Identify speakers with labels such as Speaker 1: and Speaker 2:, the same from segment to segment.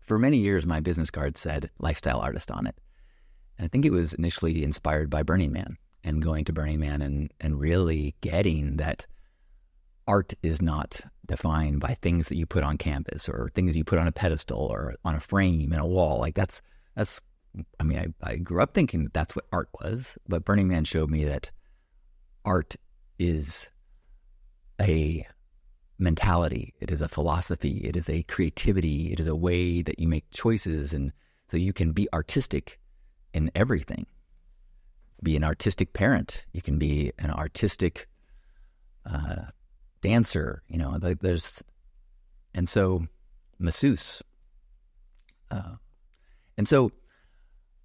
Speaker 1: for many years, my business card said lifestyle artist on it. And I think it was initially inspired by Burning Man and going to Burning Man and really getting that art is not defined by things that you put on campus or things you put on a pedestal or on a frame in a wall. Like that's, I mean, I grew up thinking that that's what art was, but Burning Man showed me that art is a mentality. It is a philosophy. It is a creativity. It is a way that you make choices. And so you can be artistic in everything. Be an artistic parent. You can be an artistic dancer, you know, like and so masseuse. And so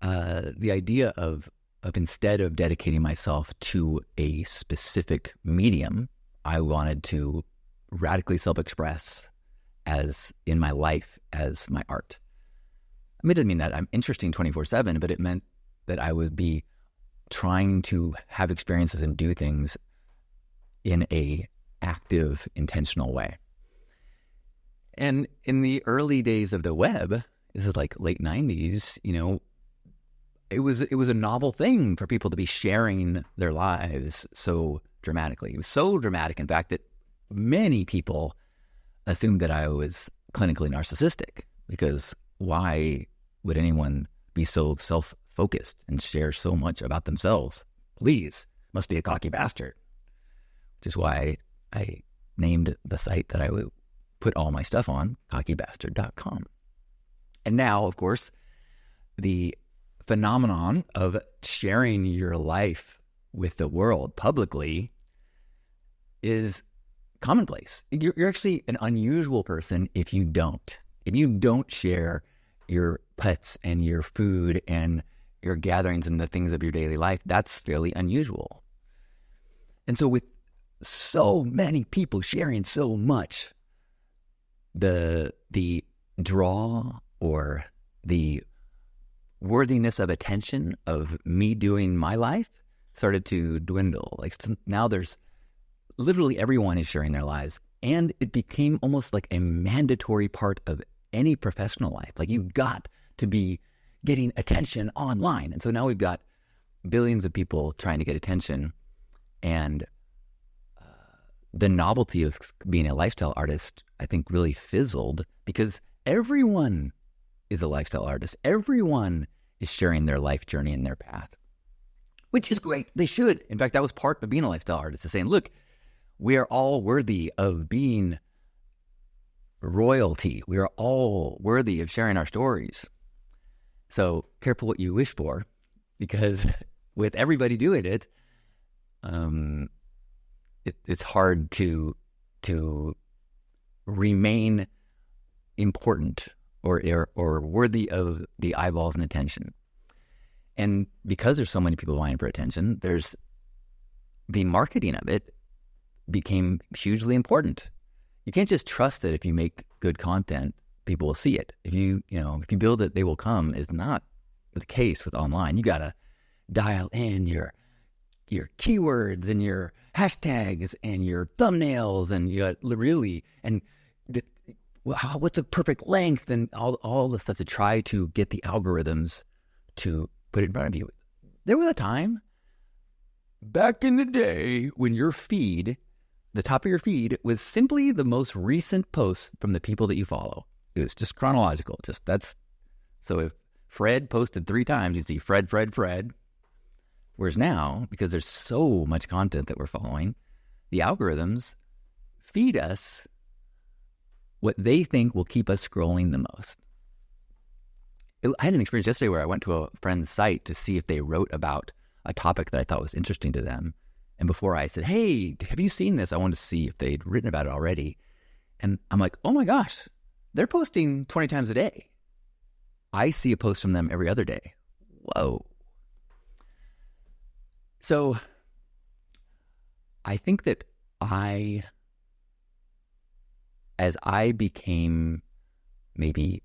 Speaker 1: the idea of instead of dedicating myself to a specific medium, I wanted to radically self-express as in my life as my art. I mean, it doesn't mean that I'm interesting 24/7, but it meant that I would be trying to have experiences and do things in a active, intentional way. And in the early days of the web, this is like late 90s, you know, it was a novel thing for people to be sharing their lives so dramatically. It was so dramatic, in fact, that many people assumed that I was clinically narcissistic, because why would anyone be so self-focused and share so much about themselves? Please, must be a cocky bastard. Which is why I named the site that I would put all my stuff on, cockybastard.com. And now, of course, the phenomenon of sharing your life with the world publicly is commonplace. You're actually an unusual person if you don't. If you don't share your pets and your food and your gatherings and the things of your daily life, that's fairly unusual. And so with so many people sharing so much, the draw or the worthiness of attention of me doing my life started to dwindle. Like now there's literally everyone is sharing their lives, and it became almost like a mandatory part of any professional life. Like you've got to be getting attention online. And so now we've got billions of people trying to get attention, and the novelty of being a lifestyle artist, I think, really fizzled, because everyone is a lifestyle artist. Everyone is sharing their life journey and their path, which is great. They should. In fact, that was part of being a lifestyle artist, is saying, look, we are all worthy of being royalty. We are all worthy of sharing our stories. So careful what you wish for, because with everybody doing it, it's hard to remain important or worthy of the eyeballs and attention. And because there's so many people vying for attention, there's the marketing of it became hugely important. You can't just trust that if you make good content, people will see it. If you build it, they will come, is not the case with online. You got to dial in your keywords and your hashtags and your thumbnails, and you got really, and what's the perfect length, and all the stuff to try to get the algorithms to put it in front of you. There was a time back in the day when your feed, the top of your feed, was simply the most recent posts from the people that you follow. It was just chronological. So if Fred posted 3 times, you'd see Fred. Whereas now, because there's so much content that we're following, the algorithms feed us what they think will keep us scrolling the most. I had an experience yesterday where I went to a friend's site to see if they wrote about a topic that I thought was interesting to them. And before I said, hey, have you seen this? I wanted to see if they'd written about it already. And I'm like, oh my gosh, they're posting 20 times a day. I see a post from them every other day. Whoa. So I think that as I became, maybe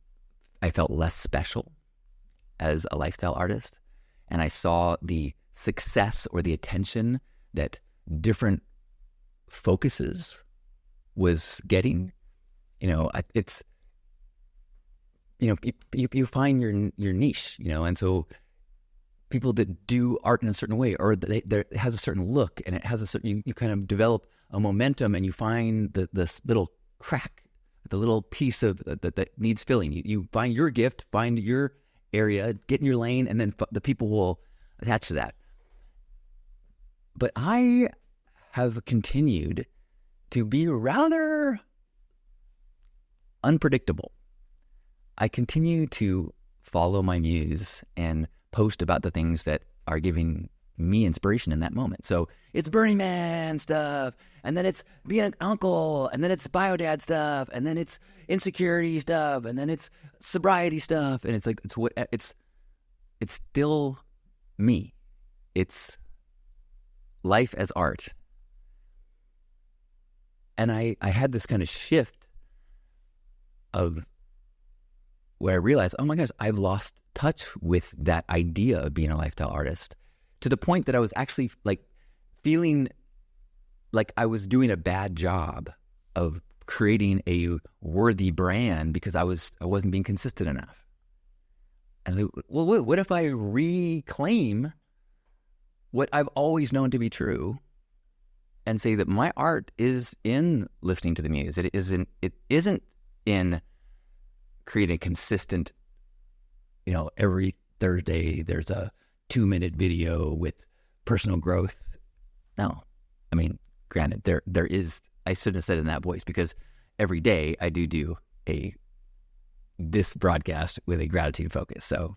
Speaker 1: I felt less special as a lifestyle artist, and I saw the success or the attention that different focuses was getting. It's you find your niche, and so people that do art in a certain way, or it has a certain look, and it has a certain, you kind of develop a momentum, and you find this little crack, the little piece of that needs filling. You find your gift, find your area, get in your lane, and then the people will attach to that. But I have continued to be rather unpredictable. I continue to follow my muse and post about the things that are giving me inspiration in that moment. So it's Burning Man stuff, and then it's being an uncle, and then it's biodad stuff, and then it's insecurity stuff, and then it's sobriety stuff, and it's still me. It's life as art. And I had this kind of shift of where I realized, oh my gosh, I've lost touch with that idea of being a lifestyle artist, to the point that I was actually feeling like I was doing a bad job of creating a worthy brand because I wasn't being consistent enough. And I was like, well, what if I reclaim what I've always known to be true and say that my art is in listening to the muse. It isn't in creating a consistent, every Thursday there's a 2-minute video with personal growth. No, I mean, granted, there is, I shouldn't have said it in that voice, because every day I do this broadcast with a gratitude focus. So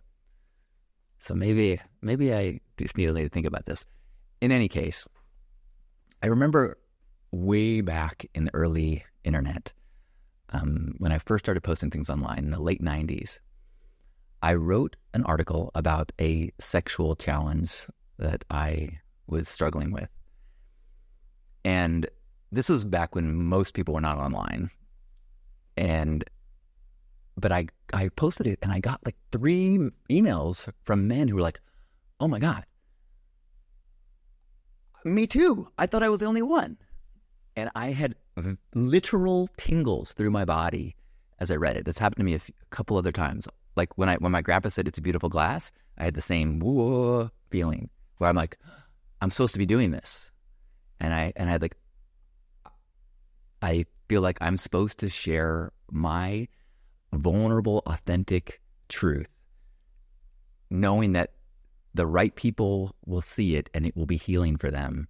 Speaker 1: maybe I just need to think about this. In any case, I remember way back in the early internet, when I first started posting things online in the late 90s, I wrote an article about a sexual challenge that I was struggling with. And this was back when most people were not online. But I posted it, and I got 3 emails from men who were like, oh my God, me too. I thought I was the only one. And I had literal tingles through my body as I read it. That's happened to me a couple other times. Like when my grandpa said it's a beautiful glass, I had the same whoa feeling where I'm like, I'm supposed to be doing this. And I feel like I'm supposed to share my vulnerable, authentic truth, knowing that the right people will see it and it will be healing for them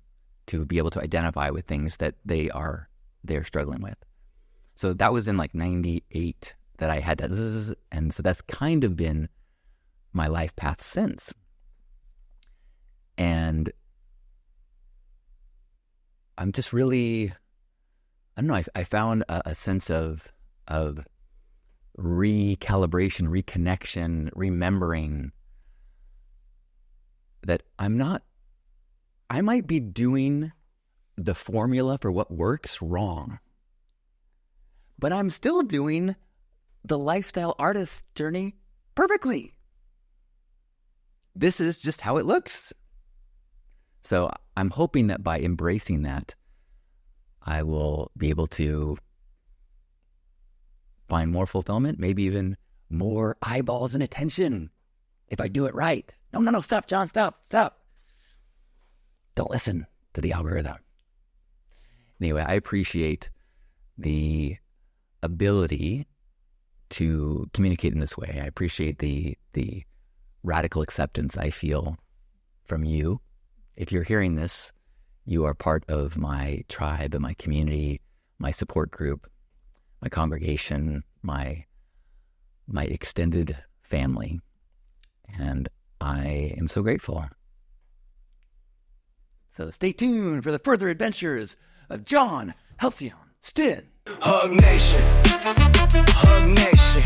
Speaker 1: to be able to identify with things that they're struggling with. So that was in 98 that I had that, and so that's kind of been my life path since. And I'm just really, I don't know, I found a sense of recalibration, reconnection, remembering that I might be doing the formula for what works wrong, but I'm still doing the lifestyle artist journey perfectly. This is just how it looks. So I'm hoping that by embracing that, I will be able to find more fulfillment, maybe even more eyeballs and attention if I do it right. No, stop, John, stop. Don't listen to the algorithm. Anyway, I appreciate the ability to communicate in this way. I appreciate the radical acceptance I feel from you. If you're hearing this, you are part of my tribe and my community, my support group, my congregation, my extended family. And I am so grateful. So stay tuned for the further adventures of John Halcyon Stin.
Speaker 2: Hug Nation. Hug Nation.